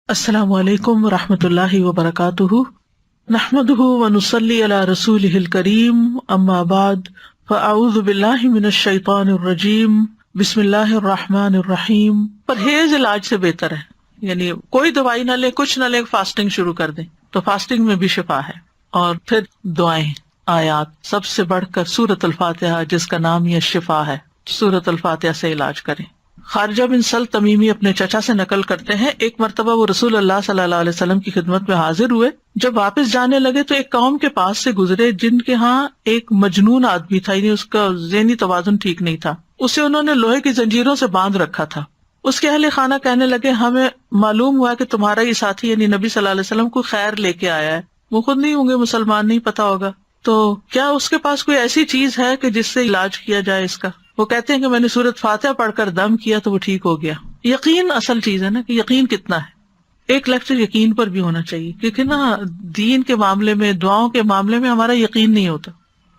السلام علیکم ورحمۃ اللہ وبرکاتہ، نحمدہ ونصلی علی رسولہ الکریم، اما بعد فاعوذ باللہ من الشیطان الرجیم، بسم اللہ الرحمن الرحیم۔ پرہیز علاج سے بہتر ہے، یعنی کوئی دوائی نہ لے، کچھ نہ لے، فاسٹنگ شروع کر دیں تو فاسٹنگ میں بھی شفا ہے۔ اور پھر دعائیں، آیات، سب سے بڑھ کر سورۃ الفاتحہ جس کا نام یہ شفا ہے، سورۃ الفاتحہ سے علاج کریں۔ خارجہ بن سل تمیمی اپنے چچا سے نقل کرتے ہیں، ایک مرتبہ وہ رسول اللہ صلی اللہ علیہ وسلم کی خدمت میں حاضر ہوئے۔ جب واپس جانے لگے تو ایک قوم کے پاس سے گزرے جن کے ہاں ایک مجنون آدمی تھا، یعنی اس کا ذہنی توازن ٹھیک نہیں تھا۔ اسے انہوں نے لوہے کی زنجیروں سے باندھ رکھا تھا۔ اس کے اہل خانہ کہنے لگے، ہمیں معلوم ہوا کہ تمہارا یہ ساتھی یعنی نبی صلی اللہ علیہ وسلم کو خیر لے کے آیا ہے، وہ خود نہیں ہوں گے مسلمان، نہیں پتا ہوگا، تو کیا اس کے پاس کوئی ایسی چیز ہے کہ جس سے علاج کیا جائے اس کا؟ وہ کہتے ہیں کہ میں نے سورۃ فاتحہ پڑھ کر دم کیا تو وہ ٹھیک ہو گیا۔ یقین اصل چیز ہے نا، کہ یقین کتنا ہے۔ ایک لیکچر یقین پر بھی ہونا چاہیے، کیونکہ نا دین کے معاملے میں، دعاؤں کے معاملے میں ہمارا یقین نہیں ہوتا۔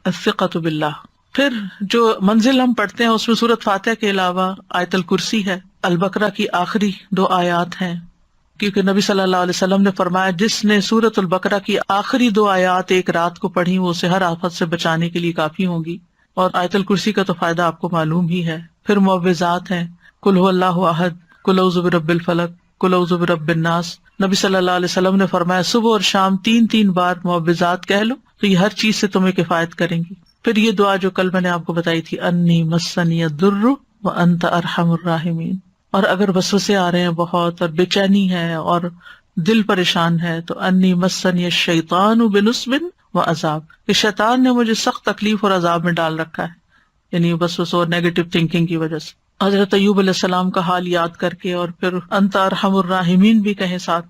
الثقۃ باللہ۔ پھر جو منزل ہم پڑھتے ہیں اس میں سورۃ فاتحہ کے علاوہ آیت الکرسی ہے، البقرہ کی آخری 2 آیات ہیں، کیونکہ نبی صلی اللہ علیہ وسلم نے فرمایا جس نے سورۃ البقرہ کی آخری 2 آیات ایک رات کو پڑھی وہ اسے ہر آفت سے بچانے کے لیے کافی ہوں گی۔ اور آیت الکرسی کا تو فائدہ آپ کو معلوم ہی ہے۔ پھر معوذات ہیں، قل هو اللہ احد، قل اعوذ برب الفلق، قل اعوذ برب الناس۔ نبی صلی اللہ علیہ وسلم نے فرمایا صبح اور شام 3 بار معوذات کہہ لو تو یہ ہر چیز سے تمہیں کفایت کریں گی۔ پھر یہ دعا جو کل میں نے آپ کو بتائی تھی، انی مسنی الضر وانت ارحم الراحمین۔ اور اگر وسوسے آ رہے ہیں بہت اور بے چینی ہے اور دل پریشان ہے تو انی مسنی الشیطان بنصب وعذاب، کہ شیطان نے مجھے سخت تکلیف اور عذاب میں ڈال رکھا ہے، یعنی وسوسوں اور نیگیٹو تھنکنگ کی وجہ سے۔ حضرت ایوب علیہ السلام کا حال یاد کر کے اور پھر انت ارحم الراحمین بھی کہیں ساتھ،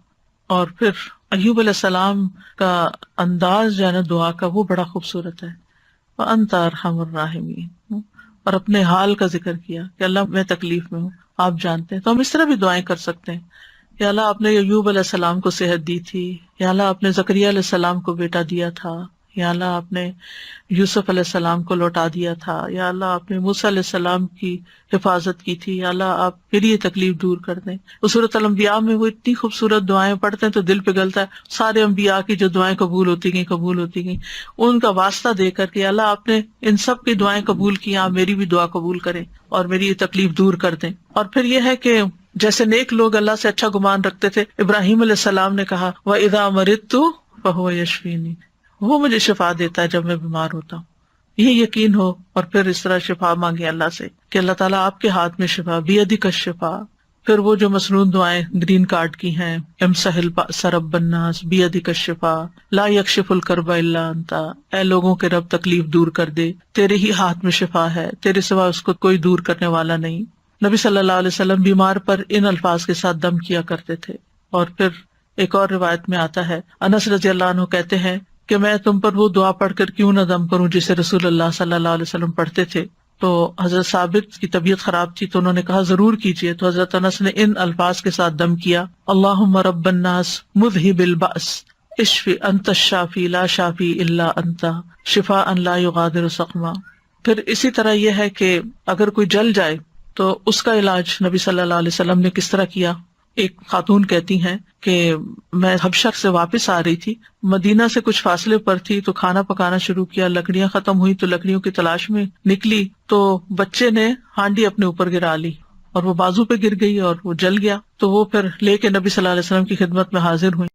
اور پھر ایوب علیہ السلام کا انداز جو ہے نا دعا کا وہ بڑا خوبصورت ہے، وانت ارحم الراحمین، اور اپنے حال کا ذکر کیا کہ اللہ میں تکلیف میں ہوں، آپ جانتے ہیں۔ تو ہم اس طرح بھی دعائیں کر سکتے ہیں، یا اللہ آپ نے ایوب علیہ السلام کو صحت دی تھی، یا اللہ آپ نے زکریا علیہ السلام کو بیٹا دیا تھا، یا اللہ آپ نے یوسف علیہ السلام کو لوٹا دیا تھا، یا اللہ آپ نے موسیٰ علیہ السلام کی حفاظت کی تھی، یا اللہ آپ پھر یہ تکلیف دور کر دیں۔ سورۃ الانبیاء میں وہ اتنی خوبصورت دعائیں پڑھتے ہیں تو دل پگھلتا ہے، سارے انبیاء کی جو دعائیں قبول ہوتی گئیں ان کا واسطہ دے کر کے اللہ آپ نے ان سب کی دعائیں قبول کی، آپ میری بھی دعا قبول کریں اور میری یہ تکلیف دور کر دیں۔ اور پھر یہ ہے کہ جیسے نیک لوگ اللہ سے اچھا گمان رکھتے تھے، ابراہیم علیہ السلام نے کہا وَإِذَا مَرِضْتُ فَهُوَ يَشْفِينِ، وہ مجھے شفا دیتا ہے جب میں بیمار ہوتا ہوں۔ یہ یقین ہو اور پھر اس طرح شفا مانگے اللہ سے کہ اللہ تعالیٰ آپ کے ہاتھ میں شفا، بیدک الشفا۔ پھر وہ جو مسنون دعائیں گرین کارڈ کی ہیں، امسح البأس رب الناس بیدک الشفا، لا یکشف الکرب الا انت، اے لوگوں کے رب تکلیف دور کر دے، تیرے ہی ہاتھ میں شفا ہے، تیرے سوا اس کو کوئی دور کرنے والا نہیں۔ نبی صلی اللہ علیہ وسلم بیمار پر ان الفاظ کے ساتھ دم کیا کرتے تھے۔ اور پھر ایک اور روایت میں آتا ہے، انس رضی اللہ عنہ کہتے ہیں کہ میں تم پر وہ دعا پڑھ کر کیوں نہ دم کروں جسے رسول اللہ صلی اللہ علیہ وسلم پڑھتے تھے۔ تو حضرت ثابت کی طبیعت خراب تھی تو انہوں نے کہا ضرور کیجیے، تو حضرت انس نے ان الفاظ کے ساتھ دم کیا، اللہم رب الناس مذہب البأس اشف انت الشافی لا شافی الا انت شفاء لا یغادر سقما۔ پھر اسی طرح یہ ہے کہ اگر کوئی جل جائے تو اس کا علاج نبی صلی اللہ علیہ وسلم نے کس طرح کیا۔ ایک خاتون کہتی ہیں کہ میں حبشہ سے واپس آ رہی تھی، مدینہ سے کچھ فاصلے پر تھی، تو کھانا پکانا شروع کیا، لکڑیاں ختم ہوئی تو لکڑیوں کی تلاش میں نکلی تو بچے نے ہانڈی اپنے اوپر گرا لی اور وہ بازو پہ گر گئی اور وہ جل گیا۔ تو وہ پھر لے کے نبی صلی اللہ علیہ وسلم کی خدمت میں حاضر ہوئی،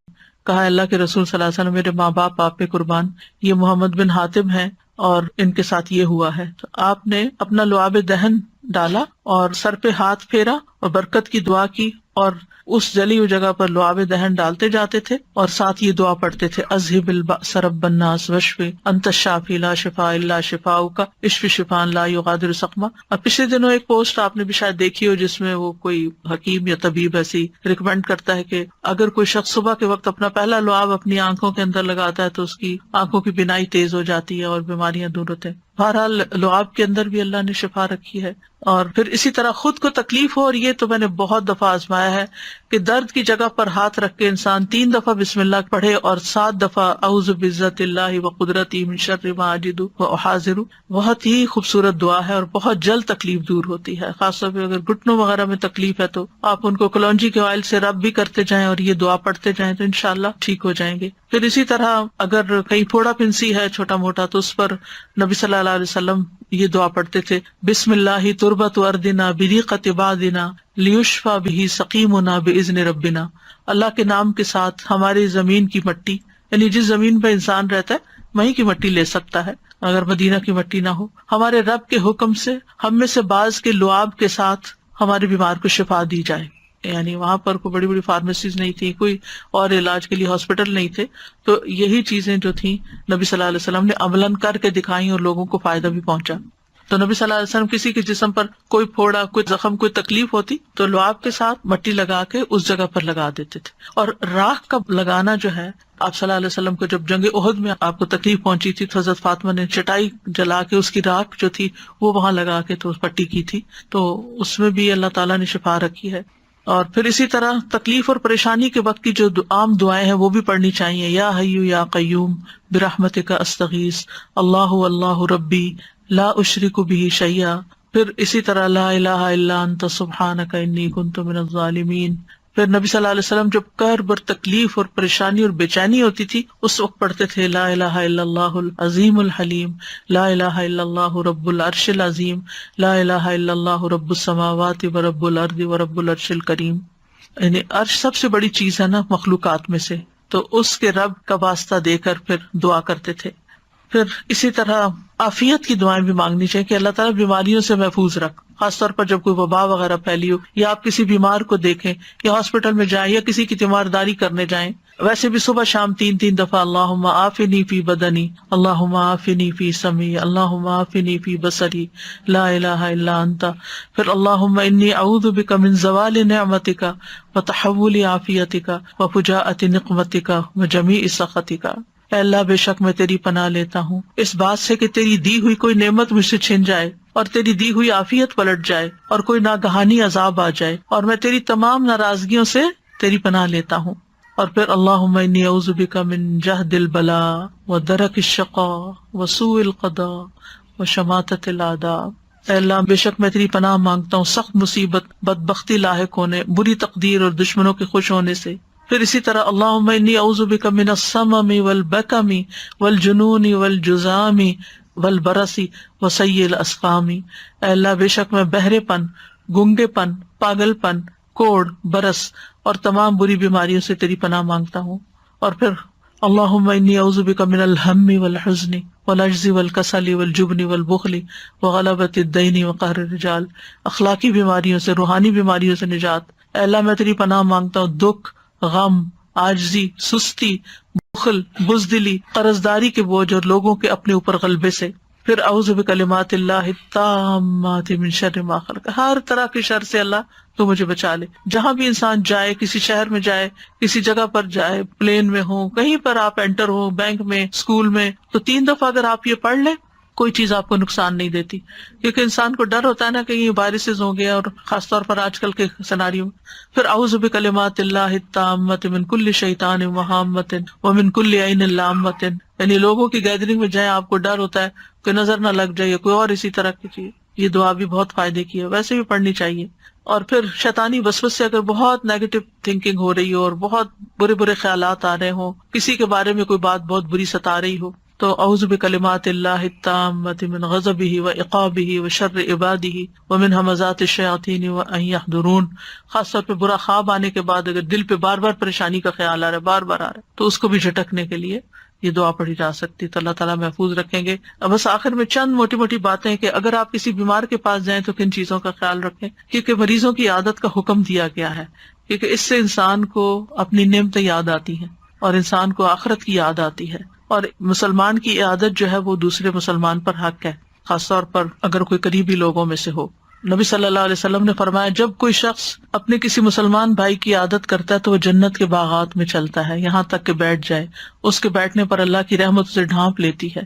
کہا اللہ کے رسول صلی اللہ علیہ وسلم، میرے ماں باپ آپ پہ قربان، یہ محمد بن حاتم ہیں اور ان کے ساتھ یہ ہوا ہے۔ تو آپ نے اپنا لعاب دہن ڈالا اور سر پہ ہاتھ پھیرا اور برکت کی دعا کی، اور اس جلی ہوئی جگہ پر لعاب دہن ڈالتے جاتے تھے اور ساتھ یہ دعا پڑھتے تھے، اذہب البأس رب الناس واشف انت الشافی لا شفاء الا شفاؤک اشف شفاء لا یغادر سقما۔ اور پچھلے دنوں ایک پوسٹ آپ نے بھی شاید دیکھی ہو جس میں وہ کوئی حکیم یا طبیب ایسی ریکمینڈ کرتا ہے کہ اگر کوئی شخص صبح کے وقت اپنا پہلا لعاب اپنی آنکھوں کے اندر لگاتا ہے تو اس کی آنکھوں کی بینائی تیز ہو جاتی ہے اور بیماریاں دور ہوتے ہیں۔ بہرحال لعاب کے اندر بھی اللہ نے شفا رکھی ہے۔ اور پھر اسی طرح خود کو تکلیف ہو، اور یہ تو میں نے بہت دفعہ آزمایا ہے کہ درد کی جگہ پر ہاتھ رکھ کے انسان 3 دفعہ بسم اللہ پڑھے اور 7 دفعہ اعوذ بعزت اللہ وقدرتی من شر ما اجد واحاذر. بہت ہی خوبصورت دعا ہے اور بہت جلد تکلیف دور ہوتی ہے. خاص طور پہ اگر گھٹنوں وغیرہ میں تکلیف ہے تو آپ ان کو کلونجی کے آئل سے رب بھی کرتے جائیں اور یہ دعا پڑھتے جائیں تو انشاءاللہ ٹھیک ہو جائیں گے. پھر اسی طرح اگر کہیں پھوڑا پھنسی ہے چھوٹا موٹا تو اس پر نبی صلی اللہ علیہ وسلم یہ دعا پڑھتے تھے، بسم اللہ تربت اردنا بریقت بعدنا لیشفی بہ سقیمنا باذن ربنا. اللہ کے نام کے ساتھ ہماری زمین کی مٹی، یعنی جس زمین پہ انسان رہتا ہے وہیں کی مٹی لے سکتا ہے اگر مدینہ کی مٹی نہ ہو، ہمارے رب کے حکم سے ہم میں سے بعض کے لعاب کے ساتھ ہمارے بیمار کو شفا دی جائے. یعنی وہاں پر کوئی بڑی بڑی فارمیسیز نہیں تھی، کوئی اور علاج کے لیے ہاسپٹل نہیں تھے، تو یہی چیزیں جو تھیں نبی صلی اللہ علیہ وسلم نے عملاً کر کے دکھائیں اور لوگوں کو فائدہ بھی پہنچا. تو نبی صلی اللہ علیہ وسلم کسی کے جسم پر کوئی پھوڑا، کوئی زخم، کوئی تکلیف ہوتی تو لعاب کے ساتھ مٹی لگا کے اس جگہ پر لگا دیتے تھے. اور راکھ کا لگانا جو ہے، آپ صلی اللہ علیہ وسلم کو جب جنگ احد میں آپ کو تکلیف پہنچی تھی تو حضرت فاطمہ نے چٹائی جلا کے اس کی راکھ جو تھی وہ وہاں لگا کے تو پٹی کی تھی، تو اس میں بھی اللہ تعالیٰ نے شفا رکھی ہے. اور پھر اسی طرح تکلیف اور پریشانی کے وقت کی جو عام دعائیں ہیں وہ بھی پڑھنی چاہیے. یا حی یا قیوم برحمتک استغیث اللہ اللہ ربی لا اشرک بہ شیئا. پھر اسی طرح لا الہ الا انت سبحانک انی کنت من الظالمین. پھر نبی صلی اللہ علیہ وسلم جب کرب اور تکلیف اور پریشانی اور بے چینی ہوتی تھی اس وقت پڑھتے تھے لا الہ الا اللہ العظیم الحلیم، لا الہ الا اللہ رب العرش العظیم، لا الہ الا اللہ رب السماوات ورب الارض ورب العرش الکریم. یعنی عرش سب سے بڑی چیز ہے نا مخلوقات میں سے، تو اس کے رب کا واسطہ دے کر پھر دعا کرتے تھے. پھر اسی طرح عافیت کی دعائیں بھی مانگنی چاہیے کہ اللہ تعالیٰ بیماریوں سے محفوظ رکھ، خاص طور پر جب کوئی وبا وغیرہ پھیلی ہو یا آپ کسی بیمار کو دیکھیں یا ہاسپٹل میں جائیں یا کسی کی تیمارداری کرنے جائیں. ویسے بھی صبح شام 3 دفعہ اللہم عافنی فی بدنی، اللہم عافنی فی سمعی، اللہم عافنی فی بصری، لا الہ الا انت. پھر اللہم انی اعوذ بک من زوال نعمتک وتحول عافیتک وفجاءۃ نقمتک وجمیع سخطک. اے اللہ بے شک میں تیری پناہ لیتا ہوں اس بات سے کہ تیری دی ہوئی کوئی نعمت مجھ سے چھن جائے اور تیری دی ہوئی عافیت پلٹ جائے اور کوئی ناگہانی عذاب آ جائے، اور میں تیری تمام ناراضگیوں سے تیری پناہ لیتا ہوں. اور پھر اللہم انی اعوذ بک من جہد البلاء ودرک الشقاء وسوء القضاء وشماتۃ الاعداء. اے اللہ بے شک میں تیری پناہ مانگتا ہوں سخت مصیبت، بدبختی لاحق ہونے، بری تقدیر اور دشمنوں کے خوش ہونے سے. پھر اسی طرح اللہم انی اعوذ بک من السمم والبکم والجنون والجذام والبرص وسیء الاسقام. اے اللہ بے شک میں بہرے پن، گنگے پن، پاگل پن، کوڑ، برس اور تمام بری بیماریوں سے تیری پناہ مانگتا ہوں. اور پھر اللہم انی اعوذ بک من الہم والحزن والعجز والکسل والجبن والبخل وغلبۃ الدین وقہر الرجال. اخلاقی بیماریوں سے، روحانی بیماریوں سے نجات. اے اللہ میں تیری پناہ مانگتا ہوں دکھ، غم، عاجزی، سستی، بخل، بزدلی، قرضداری کے بوجھ اور لوگوں کے اپنے اوپر غلبے سے. پھر اعوذ بکلمات اللہ التامات من شر ما خلق، ہر طرح کے شر سے اللہ تو مجھے بچا لے. جہاں بھی انسان جائے، کسی شہر میں جائے، کسی جگہ پر جائے، پلین میں ہو، کہیں پر آپ انٹر ہو، بینک میں، اسکول میں، تو 3 دفعہ اگر آپ یہ پڑھ لیں کوئی چیز آپ کو نقصان نہیں دیتی. کیونکہ انسان کو ڈر ہوتا ہے نا کہ یہ وائرسز ہوں گے، اور خاص طور پر آج کل کے سیناریو میں. پھر اعوذ بکلمات اللہ التامات من کل شیطان وہامۃ ومن کل عین لامۃ. یعنی لوگوں کی گیدرنگ میں جائیں، آپ کو ڈر ہوتا ہے کہ نظر نہ لگ جائے، کوئی اور اسی طرح کی چیز. یہ دعا بھی بہت فائدے کی ہے، ویسے بھی پڑھنی چاہیے. اور پھر شیطانی وسوسے سے اگر بہت نیگیٹو تھنکنگ ہو رہی ہو اور بہت برے برے خیالات آ رہے ہوں، کسی کے بارے میں کوئی بات بہت بری ستا رہی ہو، تو اعوذ بکلمات اللہ التامات من غضبہ وعقابہ وشر عبادہ ومن ہمزات الشیاطین وان یحضرون. خاص طور پہ برا خواب آنے کے بعد اگر دل پہ بار بار پریشانی کا خیال آ رہا ہے، بار بار آ رہا ہے، تو اس کو بھی جھٹکنے کے لیے یہ دعا پڑھی جا سکتی. تو اللہ تعالیٰ محفوظ رکھیں گے. بس آخر میں چند موٹی موٹی باتیں کہ اگر آپ کسی بیمار کے پاس جائیں تو کن چیزوں کا خیال رکھیں، کیونکہ مریضوں کی عادت کا حکم دیا گیا ہے، کیونکہ اس سے انسان کو اپنی نعمتیں یاد آتی ہیں اور انسان کو آخرت کی یاد آتی ہے. اور مسلمان کی عادت جو ہے وہ دوسرے مسلمان پر حق ہے، خاص طور پر اگر کوئی قریبی لوگوں میں سے ہو. نبی صلی اللہ علیہ وسلم نے فرمایا جب کوئی شخص اپنے کسی مسلمان بھائی کی عادت کرتا ہے تو وہ جنت کے باغات میں چلتا ہے یہاں تک کہ بیٹھ جائے، اس کے بیٹھنے پر اللہ کی رحمت اسے ڈھانپ لیتی ہے.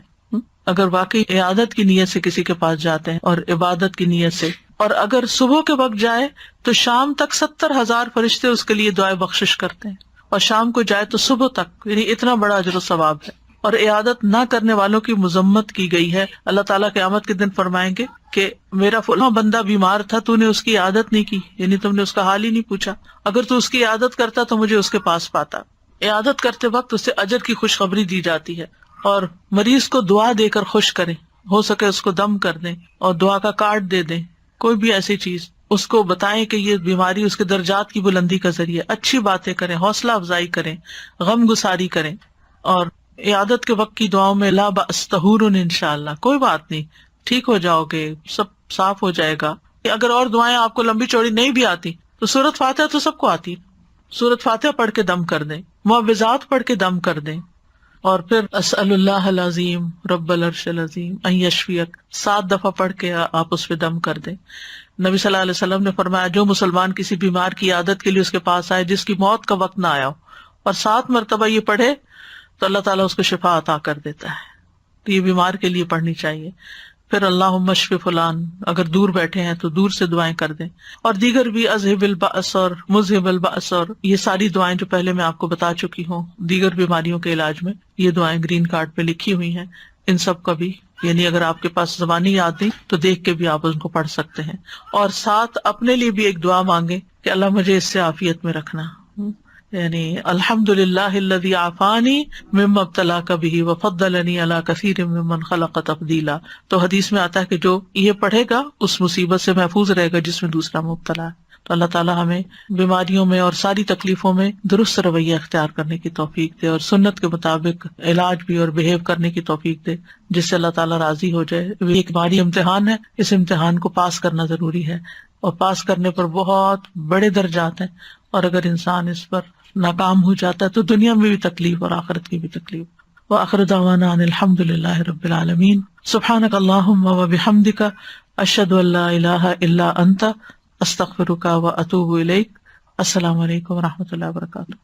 اگر واقعی عادت کی نیت سے کسی کے پاس جاتے ہیں اور عبادت کی نیت سے اور اگر صبح کے وقت جائے تو شام تک 70,000 فرشتے اس کے لیے دعائے بخشش کرتے ہیں، اور شام کو جائے تو صبح تک، یعنی اتنا بڑا اجر و ثواب ہے۔ اور عیادت نہ کرنے والوں کی مذمت کی گئی ہے۔ اللہ تعالیٰ قیامت کے دن فرمائیں گے کہ میرا فلاں بندہ بیمار تھا، تو نے اس کی عیادت نہیں کی، یعنی تم نے اس کا حال ہی نہیں پوچھا، اگر تو اس کی عیادت کرتا تو مجھے اس کے پاس پاتا۔ عیادت کرتے وقت اسے اجر کی خوشخبری دی جاتی ہے، اور مریض کو دعا دے کر خوش کریں، ہو سکے اس کو دم کر دیں اور دعا کا کارڈ دے دیں، کوئی بھی ایسی چیز اس کو بتائیں کہ یہ بیماری اس کے درجات کی بلندی کا ذریعہ، اچھی باتیں کریں، حوصلہ افزائی کریں، غم گساری کریں۔ اور عیادت کے وقت کی دعاؤں میں لا بأس طہور انشاءاللہ، کوئی بات نہیں، ٹھیک ہو جاؤ گے، سب صاف ہو جائے گا۔ اگر اور دعائیں آپ کو لمبی چوڑی نہیں بھی آتی تو سورۃ فاتحہ تو سب کو آتی، سورۃ فاتحہ پڑھ کے دم کر دیں، معوذات پڑھ کے دم کر دیں، اور پھر اسأل اللہ العظیم رب العرش العظیم ان یشفیک 7 دفعہ پڑھ کے آپ اس پہ دم کر دیں۔ نبی صلی اللہ علیہ وسلم نے فرمایا جو مسلمان کسی بیمار کی عیادت کے لیے اس کے پاس آئے جس کی موت کا وقت نہ آیا ہو اور 7 مرتبہ یہ پڑھے تو اللہ تعالیٰ اس کو شفا عطا کر دیتا ہے۔ تو یہ بیمار کے لیے پڑھنی چاہیے۔ پھر اللہم اشف فلان، اگر دور بیٹھے ہیں تو دور سے دعائیں کر دیں، اور دیگر بھی اذہب البأس اور مذہب البأس، اور یہ ساری دعائیں جو پہلے میں آپ کو بتا چکی ہوں دیگر بیماریوں کے علاج میں، یہ دعائیں گرین کارڈ پہ لکھی ہوئی ہیں، ان سب کا بھی یعنی اگر آپ کے پاس زبانی یاد نہیں تو دیکھ کے بھی آپ ان کو پڑھ سکتے ہیں۔ اور ساتھ اپنے لیے بھی ایک دعا مانگے کہ اللہ مجھے اس سے عافیت میں رکھنا، یعنی الحمدللہ الذی عافانی مما ابتلاک بہ وفضلنی علی کثیر ممن خلق تفضیلا۔ تو حدیث میں آتا ہے کہ جو یہ پڑھے گا اس مصیبت سے محفوظ رہے گا جس میں دوسرا مبتلا ہے۔ تو اللہ تعالیٰ ہمیں بیماریوں میں اور ساری تکلیفوں میں درست رویہ اختیار کرنے کی توفیق دے، اور سنت کے مطابق علاج بھی اور بہیو کرنے کی توفیق دے جس سے اللہ تعالیٰ راضی ہو جائے۔ یہ ایک بھاری امتحان ہے، اس امتحان کو پاس کرنا ضروری ہے، اور پاس کرنے پر بہت بڑے درجات ہیں، اور اگر انسان اس پر ناکام ہو جاتا ہے تو دنیا میں بھی تکلیف اور آخرت کی بھی تکلیف۔ وآخر دعوانا ان الحمد للہ رب العالمین۔ سبحانک اللہم وبحمدک، اشہد ان لا الہ الا انت، استغفرک واتوب الیک۔ السلام علیکم ورحمۃ اللہ وبرکاتہ۔